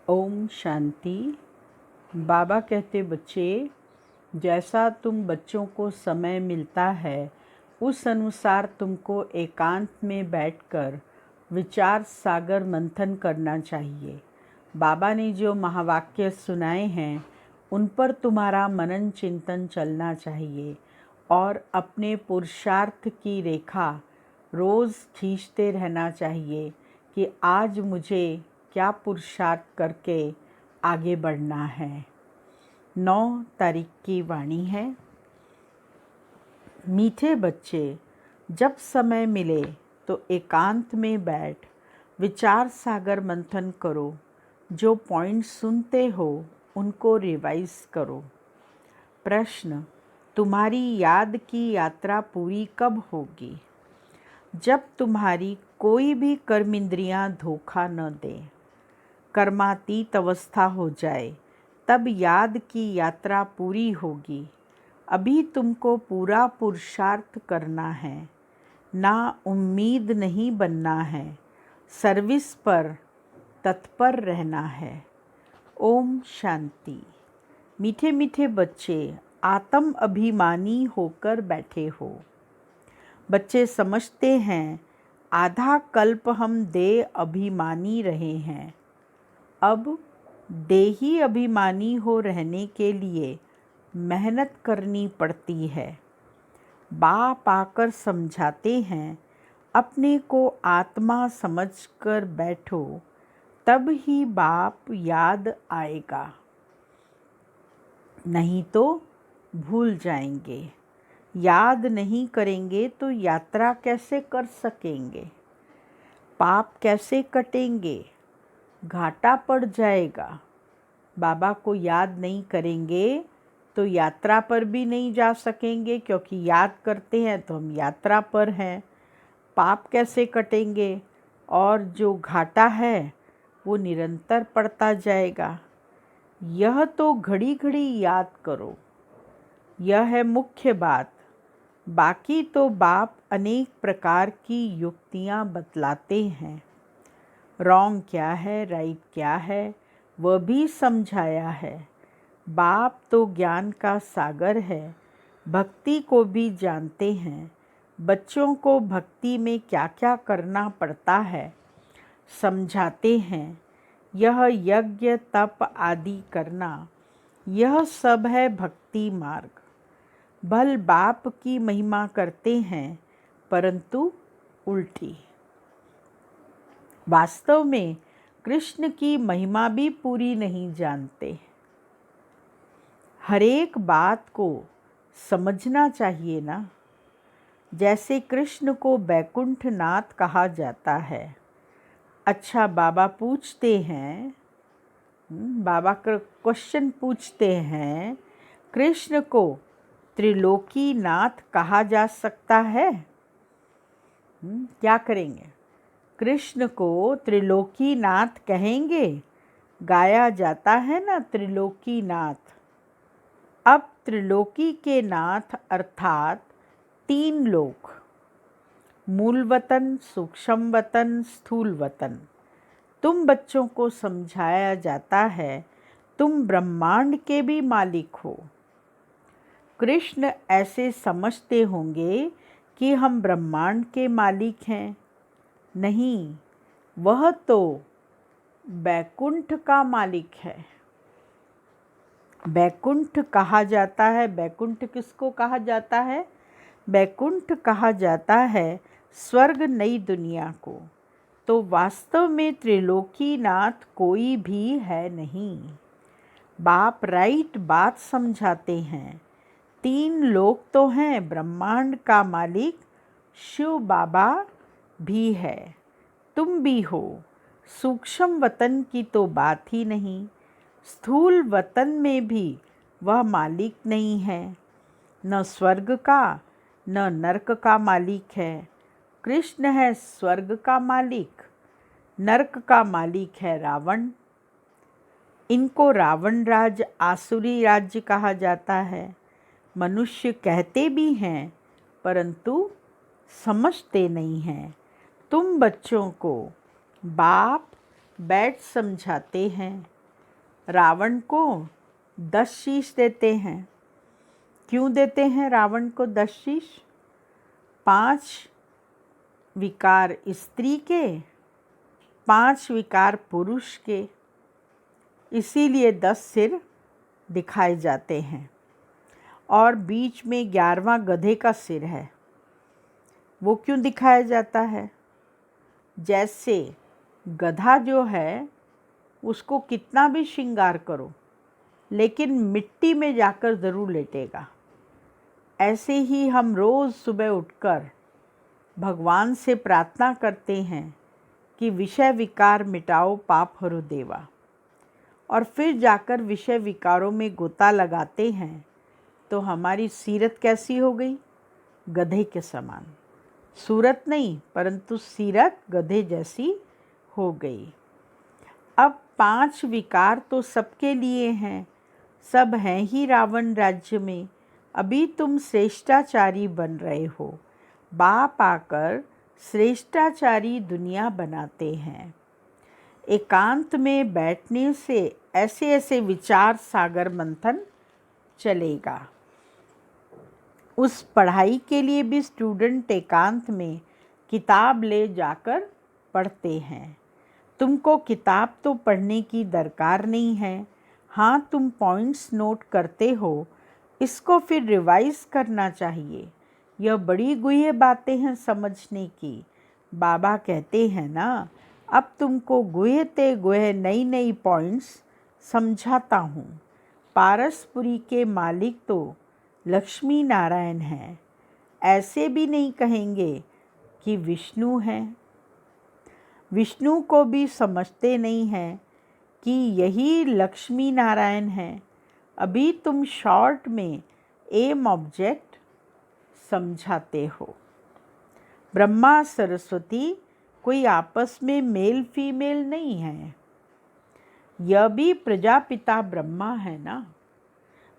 ओम शांति। बाबा कहते बच्चे, जैसा तुम बच्चों को समय मिलता है उस अनुसार तुमको एकांत में बैठकर विचार सागर मंथन करना चाहिए। बाबा ने जो महावाक्य सुनाए हैं उन पर तुम्हारा मनन चिंतन चलना चाहिए और अपने पुरुषार्थ की रेखा रोज़ खींचते रहना चाहिए कि आज मुझे क्या पुरुषार्थ करके आगे बढ़ना है। 9 तारीख की वाणी है। मीठे बच्चे, जब समय मिले तो एकांत में बैठ विचार सागर मंथन करो। जो पॉइंट सुनते हो उनको रिवाइज करो। प्रश्न, तुम्हारी याद की यात्रा पूरी कब होगी? जब तुम्हारी कोई भी कर्मेंद्रियां धोखा न दे, कर्मातीत अवस्था हो जाए, तब याद की यात्रा पूरी होगी। अभी तुमको पूरा पुरुषार्थ करना है, ना उम्मीद नहीं बनना है, सर्विस पर तत्पर रहना है। ओम शांति। मीठे मीठे बच्चे, आत्म अभिमानी होकर बैठे हो। बच्चे समझते हैं आधा कल्प हम देह अभिमानी रहे हैं। अब देही अभिमानी हो रहने के लिए मेहनत करनी पड़ती है। बाप आकर समझाते हैं, अपने को आत्मा समझकर बैठो, तब ही बाप याद आएगा, नहीं तो भूल जाएंगे। याद नहीं करेंगे तो यात्रा कैसे कर सकेंगे? पाप कैसे कटेंगे? घाटा पड़ जाएगा। बाबा को याद नहीं करेंगे तो यात्रा पर भी नहीं जा सकेंगे, क्योंकि याद करते हैं तो हम यात्रा पर हैं। पाप कैसे कटेंगे? और जो घाटा है वो निरंतर पड़ता जाएगा। यह तो घड़ी घड़ी याद करो, यह है मुख्य बात। बाकी तो बाप अनेक प्रकार की युक्तियाँ बतलाते हैं। रॉन्ग क्या है, राइट क्या है, वह भी समझाया है। बाप तो ज्ञान का सागर है, भक्ति को भी जानते हैं। बच्चों को भक्ति में क्या क्या करना पड़ता है समझाते हैं। यह यज्ञ तप आदि करना, यह सब है भक्ति मार्ग। भल बाप की महिमा करते हैं, परंतु उल्टी। वास्तव में कृष्ण की महिमा भी पूरी नहीं जानते। हरेक बात को समझना चाहिए ना। जैसे कृष्ण को बैकुंठ नाथ कहा जाता है। अच्छा, बाबा पूछते हैं, बाबा का क्वेश्चन पूछते हैं, कृष्ण को त्रिलोकी नाथ कहा जा सकता है? क्या करेंगे? कृष्ण को त्रिलोकी नाथ कहेंगे? गाया जाता है ना त्रिलोकी नाथ। अब त्रिलोकी के नाथ अर्थात 3 लोक, मूल वतन, सूक्ष्म वतन, स्थूल वतन। तुम बच्चों को समझाया जाता है तुम ब्रह्मांड के भी मालिक हो। कृष्ण ऐसे समझते होंगे कि हम ब्रह्मांड के मालिक हैं। नहीं, वह तो बैकुंठ का मालिक है। बैकुंठ कहा जाता है, बैकुंठ किसको कहा जाता है? बैकुंठ कहा जाता है स्वर्ग, नई दुनिया को। तो वास्तव में त्रिलोकीनाथ कोई भी है नहीं। बाप राइट बात समझाते हैं। 3 लोक तो हैं, ब्रह्मांड का मालिक शिव बाबा भी है, तुम भी हो। सूक्ष्म वतन की तो बात ही नहीं, स्थूल वतन में भी वह मालिक नहीं है। न स्वर्ग का न नरक का मालिक है। कृष्ण है स्वर्ग का मालिक, नरक का मालिक है रावण। इनको रावण राज, आसुरी राज्य कहा जाता है। मनुष्य कहते भी हैं, परंतु समझते नहीं हैं। तुम बच्चों को बाप बैठ समझाते हैं। रावण को 10 शीश देते हैं। क्यों देते हैं रावण को 10 शीश? 5 विकार स्त्री के, 5 विकार पुरुष के, इसीलिए 10 सिर दिखाए जाते हैं। और बीच में 11वां गधे का सिर है। वो क्यों दिखाया जाता है? जैसे गधा जो है उसको कितना भी श्रृंगार करो लेकिन मिट्टी में जाकर ज़रूर लेटेगा। ऐसे ही हम रोज़ सुबह उठकर भगवान से प्रार्थना करते हैं कि विषय विकार मिटाओ पाप हरो देवा, और फिर जाकर विषय विकारों में गोता लगाते हैं तो हमारी सीरत कैसी हो गई? गधे के समान। सूरत नहीं परंतु सीरत गधे जैसी हो गई। अब 5 विकार तो सबके लिए हैं, सब हैं ही रावण राज्य में। अभी तुम श्रेष्ठाचारी बन रहे हो, बाप आकर श्रेष्ठाचारी दुनिया बनाते हैं। एकांत में बैठने से ऐसे ऐसे विचार सागर मंथन चलेगा। उस पढ़ाई के लिए भी स्टूडेंट एकांत में किताब ले जाकर पढ़ते हैं। तुमको किताब तो पढ़ने की दरकार नहीं है। हाँ, तुम पॉइंट्स नोट करते हो, इसको फिर रिवाइज करना चाहिए। यह बड़ी गुह्य बातें हैं समझने की। बाबा कहते हैं ना, अब तुमको गुह्य ते गुह्य नई नई पॉइंट्स समझाता हूँ। पारसपुरी के मालिक तो लक्ष्मी नारायण हैं। ऐसे भी नहीं कहेंगे कि विष्णु हैं। विष्णु को भी समझते नहीं हैं कि यही लक्ष्मी नारायण हैं। अभी तुम शॉर्ट में एम ऑब्जेक्ट समझाते हो। ब्रह्मा सरस्वती कोई आपस में मेल फीमेल नहीं है। यह भी प्रजापिता ब्रह्मा है ना।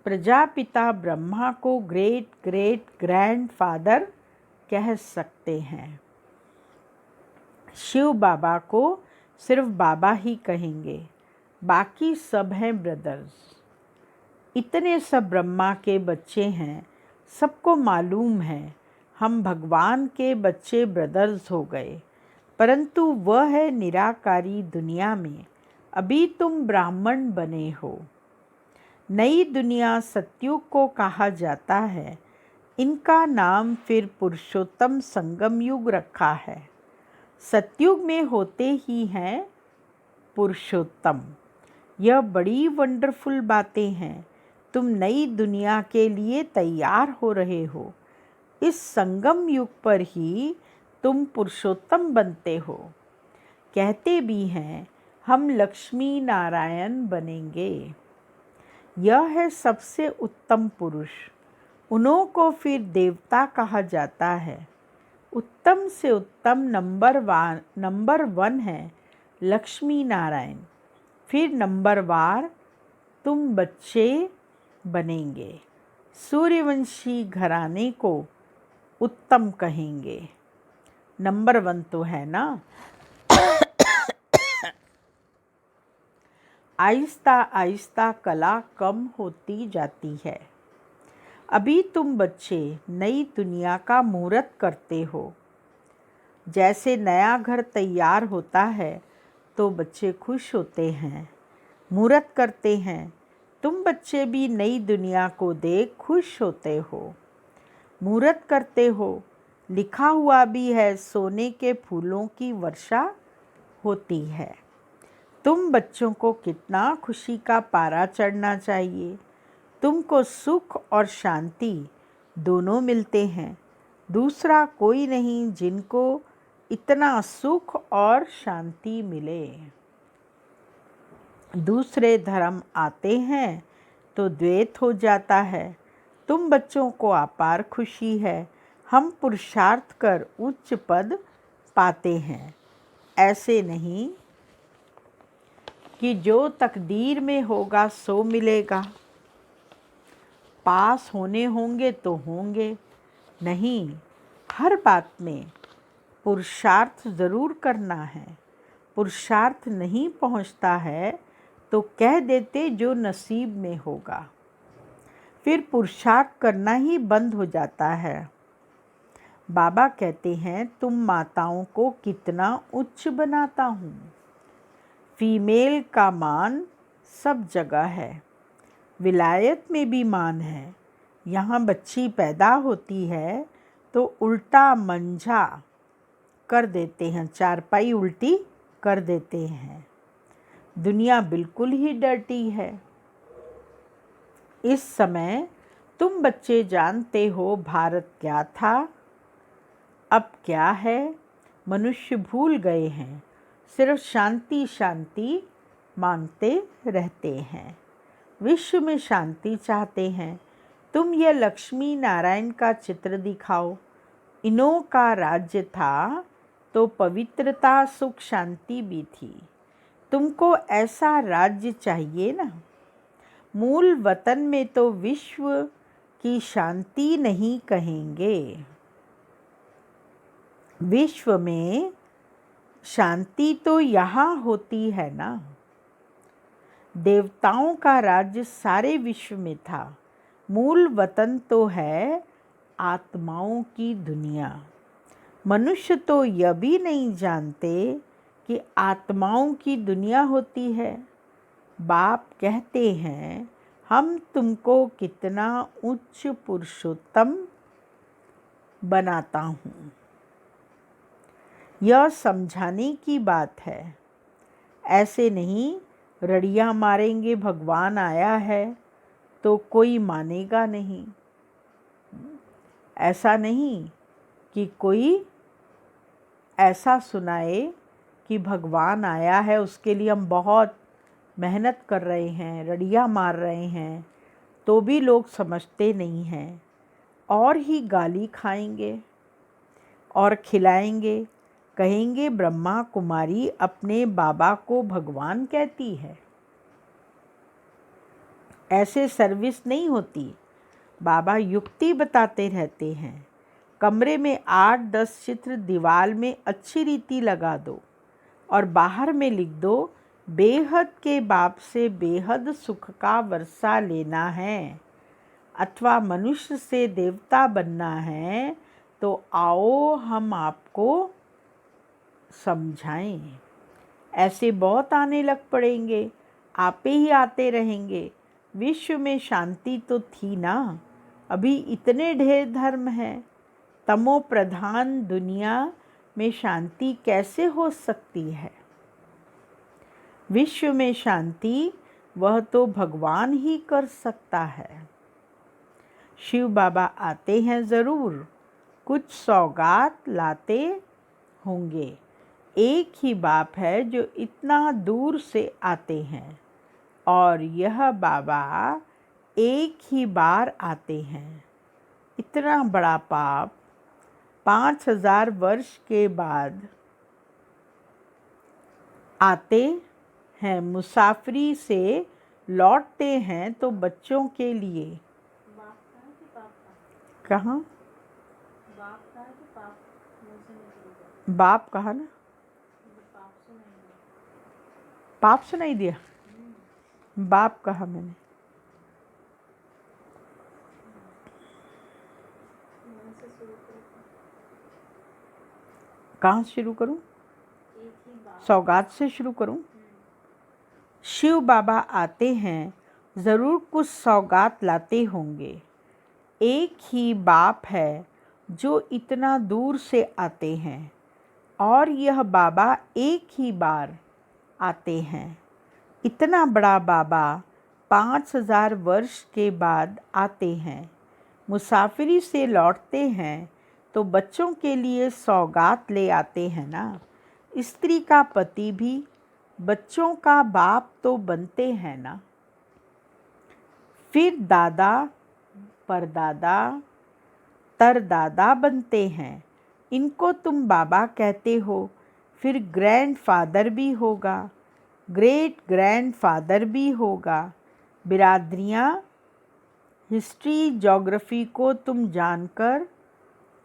प्रजापिता ब्रह्मा को ग्रेट ग्रेट ग्रैंडफादर कह सकते हैं। शिव बाबा को सिर्फ बाबा ही कहेंगे, बाकी सब हैं ब्रदर्स। इतने सब ब्रह्मा के बच्चे हैं, सबको मालूम है हम भगवान के बच्चे ब्रदर्स हो गए, परंतु वह है निराकारी दुनिया में। अभी तुम ब्राह्मण बने हो। नई दुनिया सतयुग को कहा जाता है। इनका नाम फिर पुरुषोत्तम संगम युग रखा है। सतयुग में होते ही हैं पुरुषोत्तम। यह बड़ी वंडरफुल बातें हैं। तुम नई दुनिया के लिए तैयार हो रहे हो। इस संगम युग पर ही तुम पुरुषोत्तम बनते हो। कहते भी हैं हम लक्ष्मी नारायण बनेंगे। यह है सबसे उत्तम पुरुष। उन्हों को फिर देवता कहा जाता है। उत्तम से उत्तम नंबर 1 है लक्ष्मी नारायण। फिर नंबरवार तुम बच्चे बनेंगे। सूर्यवंशी घराने को उत्तम कहेंगे। नंबर 1 तो है ना। आहिस्ता आहिस्ता कला कम होती जाती है। अभी तुम बच्चे नई दुनिया का मुहूर्त करते हो। जैसे नया घर तैयार होता है तो बच्चे खुश होते हैं, मुहूर्त करते हैं। तुम बच्चे भी नई दुनिया को देख खुश होते हो, मुहूर्त करते हो। लिखा हुआ भी है सोने के फूलों की वर्षा होती है। तुम बच्चों को कितना खुशी का पारा चढ़ना चाहिए। तुमको सुख और शांति दोनों मिलते हैं। दूसरा कोई नहीं जिनको इतना सुख और शांति मिले। दूसरे धर्म आते हैं तो द्वैत हो जाता है। तुम बच्चों को अपार खुशी है। हम पुरुषार्थ कर उच्च पद पाते हैं। ऐसे नहीं कि जो तकदीर में होगा सो मिलेगा। पास होने होंगे तो होंगे, नहीं, हर बात में पुरुषार्थ ज़रूर करना है। पुरुषार्थ नहीं पहुंचता है तो कह देते जो नसीब में होगा। फिर पुरुषार्थ करना ही बंद हो जाता है। बाबा कहते हैं, तुम माताओं को कितना उच्च बनाता हूँ। फीमेल का मान सब जगह है, विलायत में भी मान है। यहाँ बच्ची पैदा होती है तो उल्टा मंजा कर देते हैं, चारपाई उल्टी कर देते हैं। दुनिया बिल्कुल ही डर्टी है। इस समय तुम बच्चे जानते हो भारत क्या था, अब क्या है। मनुष्य भूल गए हैं, सिर्फ शांति शांति मांगते रहते हैं। विश्व में शांति चाहते हैं। तुम यह लक्ष्मी नारायण का चित्र दिखाओ। इन्हों का राज्य था तो पवित्रता सुख शांति भी थी। तुमको ऐसा राज्य चाहिए ना। मूल वतन में तो विश्व की शांति नहीं कहेंगे। विश्व में शांति तो यहाँ होती है ना। देवताओं का राज्य सारे विश्व में था। मूल वतन तो है आत्माओं की दुनिया। मनुष्य तो यह भी नहीं जानते कि आत्माओं की दुनिया होती है। बाप कहते हैं, हम तुमको कितना उच्च पुरुषोत्तम बनाता हूँ। यह समझाने की बात है। ऐसे नहीं रड़ियाँ मारेंगे भगवान आया है तो कोई मानेगा नहीं। ऐसा नहीं कि कोई ऐसा सुनाए कि भगवान आया है, उसके लिए हम बहुत मेहनत कर रहे हैं, रड़ियाँ मार रहे हैं, तो भी लोग समझते नहीं हैं और ही गाली खाएंगे और खिलाएंगे। कहेंगे ब्रह्मा कुमारी अपने बाबा को भगवान कहती है। ऐसे सर्विस नहीं होती। बाबा युक्ति बताते रहते हैं। कमरे में 8-10 चित्र दीवार में अच्छी रीति लगा दो और बाहर में लिख दो, बेहद के बाप से बेहद सुख का वर्षा लेना है अथवा मनुष्य से देवता बनना है तो आओ हम आपको समझाएं। ऐसे बहुत आने लग पड़ेंगे, आपे ही आते रहेंगे। विश्व में शांति तो थी ना, अभी इतने ढेर धर्म हैं। तमो प्रधान दुनिया में शांति कैसे हो सकती है। विश्व में शांति वह तो भगवान ही कर सकता है। शिव बाबा आते हैं ज़रूर, कुछ सौगात लाते होंगे। एक ही बाप है जो इतना दूर से आते हैं और यह बाबा एक ही बार आते हैं। इतना बड़ा पाप 5000 वर्ष के बाद आते हैं, मुसाफरी से लौटते हैं तो बच्चों के लिए। कहाँ बाप कहा ना, पाप सुनाई दिया, बाप कहा मैंने। कहाँ से शुरू करूं? सौगात से शुरू करूं? शिव बाबा आते हैं, ज़रूर कुछ सौगात लाते होंगे। एक ही बाप है जो इतना दूर से आते हैं और यह बाबा एक ही बार आते हैं। इतना बड़ा बाबा 5000 वर्ष के बाद आते हैं, मुसाफिरी से लौटते हैं तो बच्चों के लिए सौगात ले आते हैं ना। स्त्री का पति भी बच्चों का बाप तो बनते हैं ना। फिर दादा परदादा तरदादा बनते हैं। इनको तुम बाबा कहते हो। फिर ग्रैंडफादर भी होगा, ग्रेट ग्रैंडफादर भी होगा। बिरादरियाँ हिस्ट्री ज्योग्राफी को तुम जानकर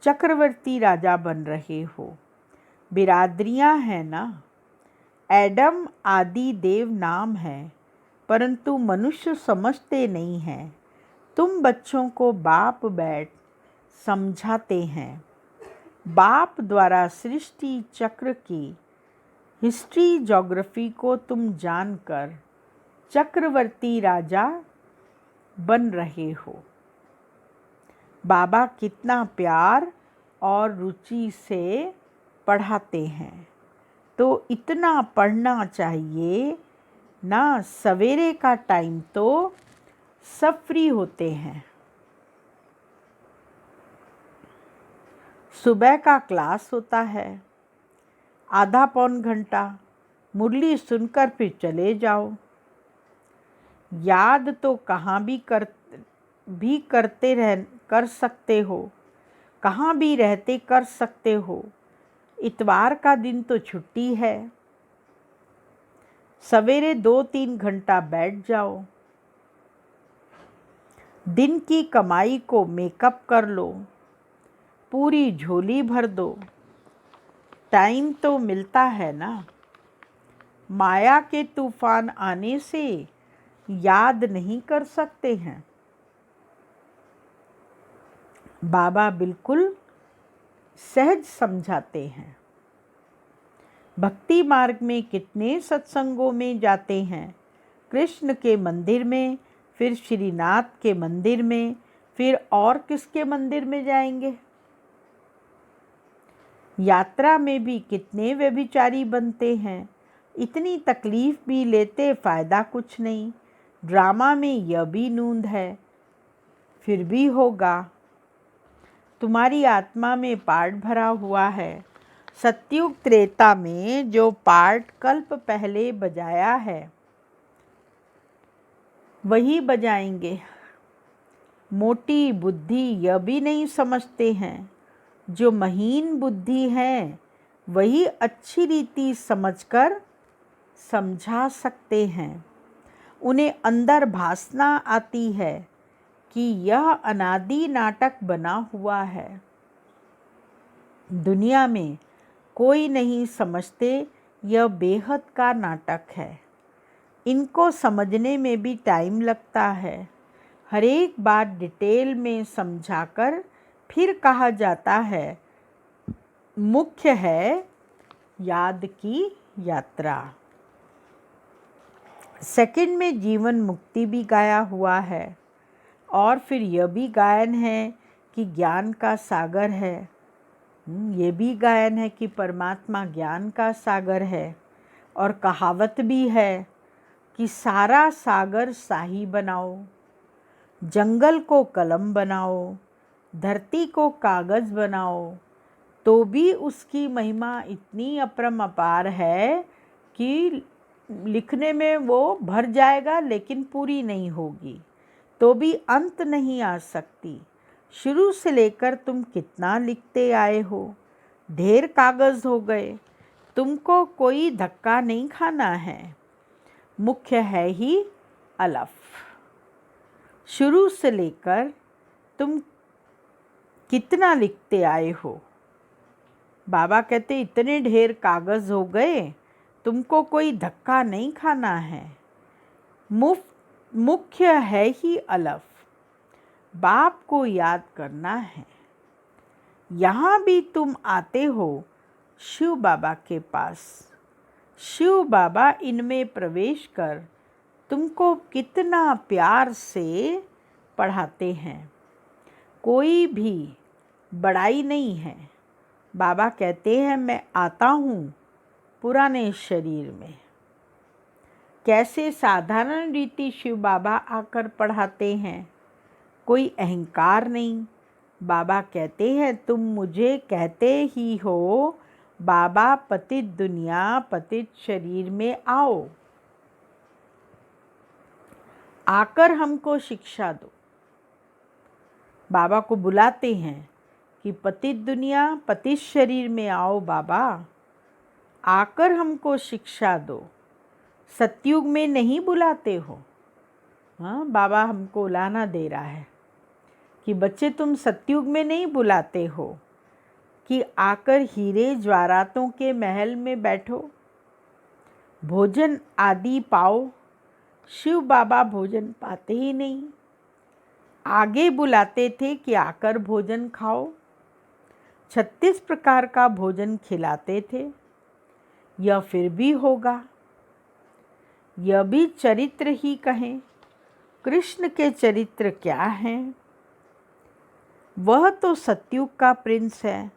चक्रवर्ती राजा बन रहे हो। बिरादरियाँ हैं ना। एडम आदि देव नाम है, परंतु मनुष्य समझते नहीं हैं। तुम बच्चों को बाप बैठ समझाते हैं। बाप द्वारा सृष्टि चक्र की हिस्ट्री ज्योग्राफी को तुम जानकर चक्रवर्ती राजा बन रहे हो। बाबा कितना प्यार और रुचि से पढ़ाते हैं, तो इतना पढ़ना चाहिए ना। सवेरे का टाइम तो सब फ्री होते हैं। सुबह का क्लास होता है, आधा पौन घंटा मुरली सुनकर फिर चले जाओ। याद तो कहाँ भी कर सकते हो, कहाँ भी रहते कर सकते हो। इतवार का दिन तो छुट्टी है। सवेरे 2-3 घंटा बैठ जाओ। दिन की कमाई को मेकअप कर लो, पूरी झोली भर दो। टाइम तो मिलता है ना। माया के तूफान आने से याद नहीं कर सकते हैं। बाबा बिल्कुल सहज समझाते हैं। भक्ति मार्ग में कितने सत्संगों में जाते हैं। कृष्ण के मंदिर में, फिर श्रीनाथ के मंदिर में, फिर और किसके मंदिर में जाएंगे। यात्रा में भी कितने व्यभिचारी बनते हैं। इतनी तकलीफ भी लेते फ़ायदा कुछ नहीं। ड्रामा में यह भी नूंद है, फिर भी होगा। तुम्हारी आत्मा में पार्ट भरा हुआ है। सतयुग त्रेता में जो पार्ट कल्प पहले बजाया है वही बजाएंगे। मोटी बुद्धि यह भी नहीं समझते हैं। जो महीन बुद्धि है वही अच्छी रीति समझकर समझा सकते हैं। उन्हें अंदर भासना आती है कि यह अनादि नाटक बना हुआ है। दुनिया में कोई नहीं समझते यह बेहद का नाटक है। इनको समझने में भी टाइम लगता है। हर एक बात डिटेल में समझाकर फिर कहा जाता है। मुख्य है याद की यात्रा। सेकंड में जीवन मुक्ति भी गाया हुआ है, और फिर यह भी गायन है कि ज्ञान का सागर है। ये भी गायन है कि परमात्मा ज्ञान का सागर है। और कहावत भी है कि सारा सागर शाही बनाओ, जंगल को कलम बनाओ, धरती को कागज़ बनाओ, तो भी उसकी महिमा इतनी अपरंपार है कि लिखने में वो भर जाएगा लेकिन पूरी नहीं होगी, तो भी अंत नहीं आ सकती। शुरू से लेकर तुम कितना लिखते आए हो, ढेर कागज़ हो गए। तुमको कोई धक्का नहीं खाना है। मुख्य है ही अलफ। शुरू से लेकर तुम कितना लिखते आए हो। बाबा कहते इतने ढेर कागज़ हो गए, तुमको कोई धक्का नहीं खाना है। मुख्य है ही अलफ। बाप को याद करना है। यहाँ भी तुम आते हो शिव बाबा के पास। शिव बाबा इनमें प्रवेश कर तुमको कितना प्यार से पढ़ाते हैं। कोई भी बड़ाई नहीं है। बाबा कहते हैं मैं आता हूँ पुराने शरीर में। कैसे साधारण रीति शिव बाबा आकर पढ़ाते हैं, कोई अहंकार नहीं। बाबा कहते हैं तुम मुझे कहते ही हो बाबा पतित दुनिया पतित शरीर में आओ, आकर हमको शिक्षा दो। बाबा को बुलाते हैं कि पतित दुनिया पतित शरीर में आओ बाबा, आकर हमको शिक्षा दो। सतयुग में नहीं बुलाते हो। हाँ, बाबा हमको लाना दे रहा है कि बच्चे तुम सतयुग में नहीं बुलाते हो कि आकर हीरे ज्वारातों के महल में बैठो, भोजन आदि पाओ, शिव बाबा भोजन पाते ही नहीं, आगे बुलाते थे कि आकर भोजन खाओ। 36 प्रकार का भोजन खिलाते थे। यह फिर भी होगा, यह भी चरित्र ही कहें। कृष्ण के चरित्र क्या हैं? वह तो सतयुग का प्रिंस है,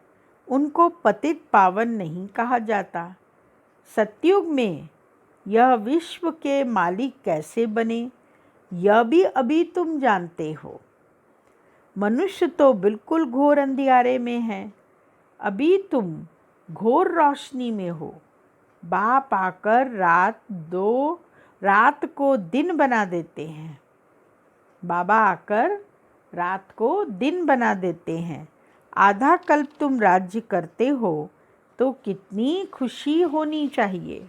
उनको पतित पावन नहीं कहा जाता। सतयुग में यह विश्व के मालिक कैसे बने, यह भी अभी तुम जानते हो। मनुष्य तो बिल्कुल घोर अंधियारे में है, अभी तुम घोर रोशनी में हो। बाप आकर रात को दिन बना देते हैं। बाबा आकर रात को दिन बना देते हैं। आधा कल्प तुम राज्य करते हो तो कितनी खुशी होनी चाहिए।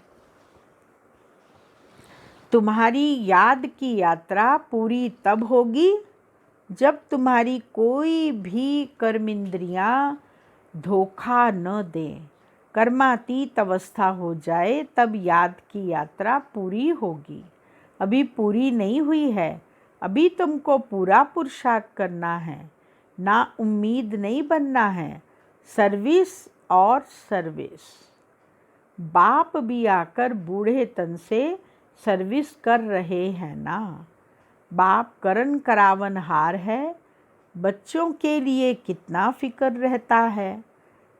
तुम्हारी याद की यात्रा पूरी तब होगी जब तुम्हारी कोई भी कर्मेंद्रियां धोखा न दें। कर्मातीत अवस्था हो जाए तब याद की यात्रा पूरी होगी। अभी पूरी नहीं हुई है, अभी तुमको पूरा पुरुषार्थ करना है, ना उम्मीद नहीं बनना है। सर्विस और सर्विस। बाप भी आकर बूढ़े तन से सर्विस कर रहे हैं ना। बाप करन करावन हार है, बच्चों के लिए कितना फिक्र रहता है।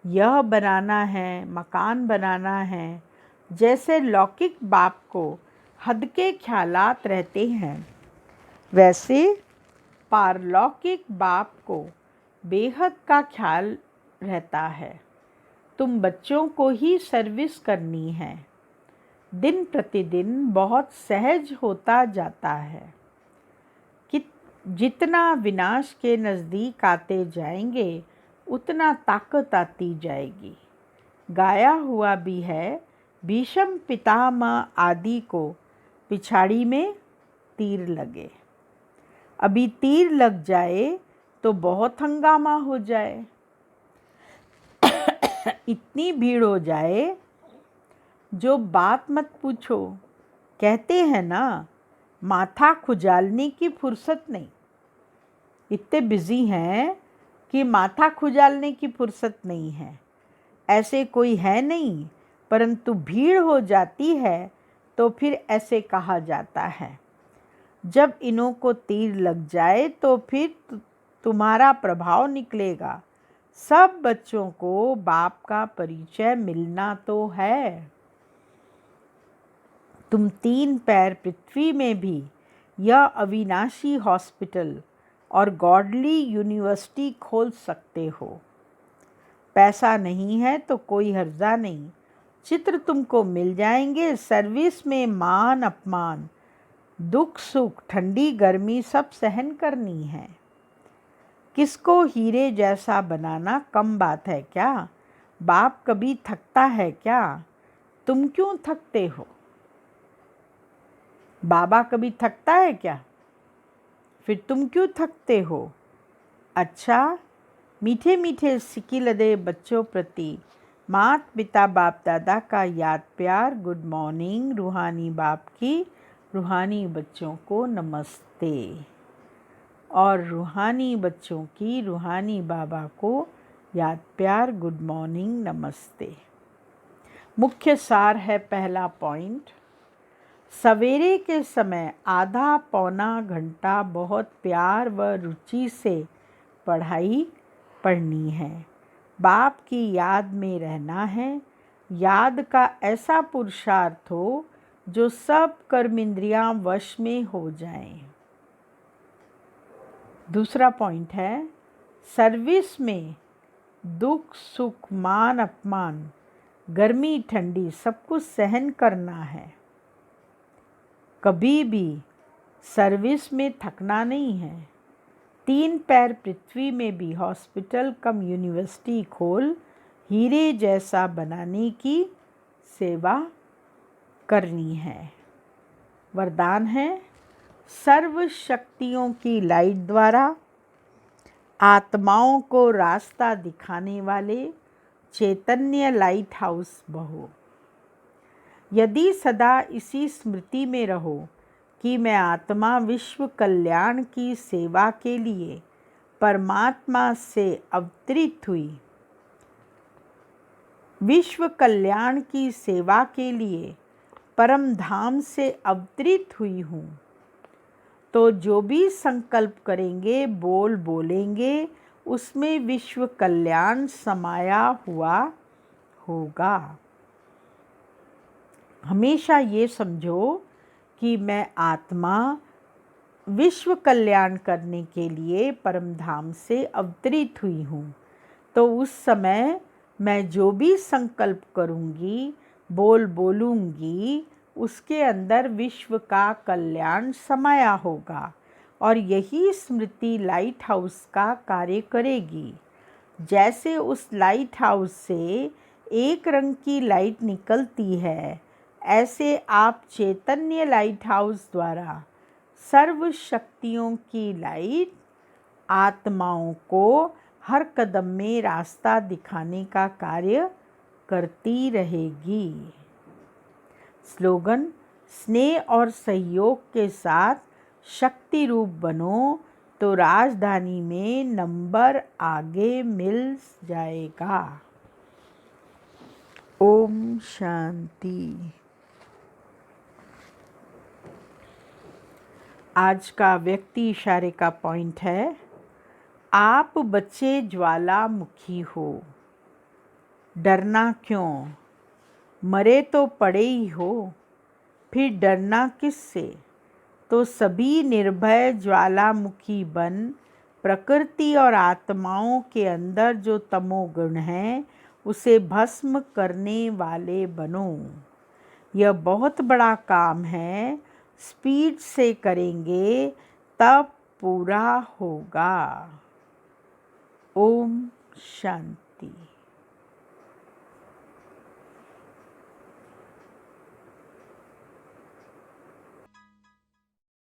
यह बनाना है, मकान बनाना है, जैसे लौकिक बाप को हद के ख्यालात रहते हैं, वैसे पारलौकिक बाप को बेहद का ख्याल रहता है। तुम बच्चों को ही सर्विस करनी है। दिन प्रतिदिन बहुत सहज होता जाता है कि जितना विनाश के नज़दीक आते जाएंगे उतना ताकत आती जाएगी। गाया हुआ भी है, भीष्म पितामह आदि को पिछाड़ी में तीर लगे। अभी तीर लग जाए तो बहुत हंगामा हो जाए, इतनी भीड़ हो जाए जो बात मत पूछो। कहते हैं ना, माथा खुजालने की फुर्सत नहीं। इतने बिजी हैं कि माथा खुजालने की फुर्सत नहीं है। ऐसे कोई है नहीं, परंतु भीड़ हो जाती है तो फिर ऐसे कहा जाता है। जब इन्हों को तीर लग जाए तो फिर तुम्हारा प्रभाव निकलेगा। सब बच्चों को बाप का परिचय मिलना तो है। तुम 3 पैर पृथ्वी में भी यह अविनाशी हॉस्पिटल और गॉडली यूनिवर्सिटी खोल सकते हो। पैसा नहीं है तो कोई हर्जा नहीं, चित्र तुमको मिल जाएंगे। सर्विस में मान अपमान, दुख सुख, ठंडी गर्मी सब सहन करनी है। किसको हीरे जैसा बनाना कम बात है क्या? बाप कभी थकता है क्या? तुम क्यों थकते हो? बाबा कभी थकता है क्या? फिर तुम क्यों थकते हो? अच्छा, मीठे मीठे सिकिलदे बच्चों प्रति माता पिता बाप दादा का याद प्यार। Good morning. रूहानी बाप की रूहानी बच्चों को नमस्ते, और रूहानी बच्चों की रूहानी बाबा को याद प्यार गुड मॉर्निंग नमस्ते। मुख्य सार है पहला पॉइंट, सवेरे के समय आधा पौना घंटा बहुत प्यार व रुचि से पढ़ाई पढ़नी है। बाप की याद में रहना है। याद का ऐसा पुरुषार्थ हो जो सब कर्मेंद्रियां वश में हो जाएं। दूसरा पॉइंट है, सर्विस में दुख सुख, मान अपमान, गर्मी ठंडी सब कुछ सहन करना है। कभी भी सर्विस में थकना नहीं है। 3 पैर पृथ्वी में भी हॉस्पिटल कम यूनिवर्सिटी खोल हीरे जैसा बनाने की सेवा करनी है। वरदान है, सर्व शक्तियों की लाइट द्वारा आत्माओं को रास्ता दिखाने वाले चैतन्य लाइट हाउस बहो। यदि सदा इसी स्मृति में रहो कि मैं आत्मा विश्व कल्याण की सेवा के लिए परमात्मा से अवतरित हुई, विश्व कल्याण की सेवा के लिए परम धाम से अवतरित हुई हूँ, तो जो भी संकल्प करेंगे, बोलेंगे, उसमें विश्व कल्याण समाया हुआ होगा। हमेशा ये समझो कि मैं आत्मा विश्व कल्याण करने के लिए परम धाम से अवतरित हुई हूँ, तो उस समय मैं जो भी संकल्प करूँगी, बोलूँगी, उसके अंदर विश्व का कल्याण समाया होगा और यही स्मृति लाइट हाउस का कार्य करेगी। जैसे उस लाइट हाउस से एक रंग की लाइट निकलती है, ऐसे आप चैतन्य लाइट हाउस द्वारा सर्व शक्तियों की लाइट आत्माओं को हर कदम में रास्ता दिखाने का कार्य करती रहेगी। स्लोगन: स्नेह और सहयोग के साथ शक्ति रूप बनो तो राजधानी में नंबर आगे मिल जाएगा। ओम शांति। आज का व्यक्ति इशारे का पॉइंट है, आप बच्चे ज्वालामुखी हो, डरना क्यों, मरे तो पड़े ही हो, फिर डरना किससे। तो सभी निर्भय ज्वालामुखी बन प्रकृति और आत्माओं के अंदर जो तमोगुण है उसे भस्म करने वाले बनो। यह बहुत बड़ा काम है, स्पीड से करेंगे तब पूरा होगा। ओम शांति।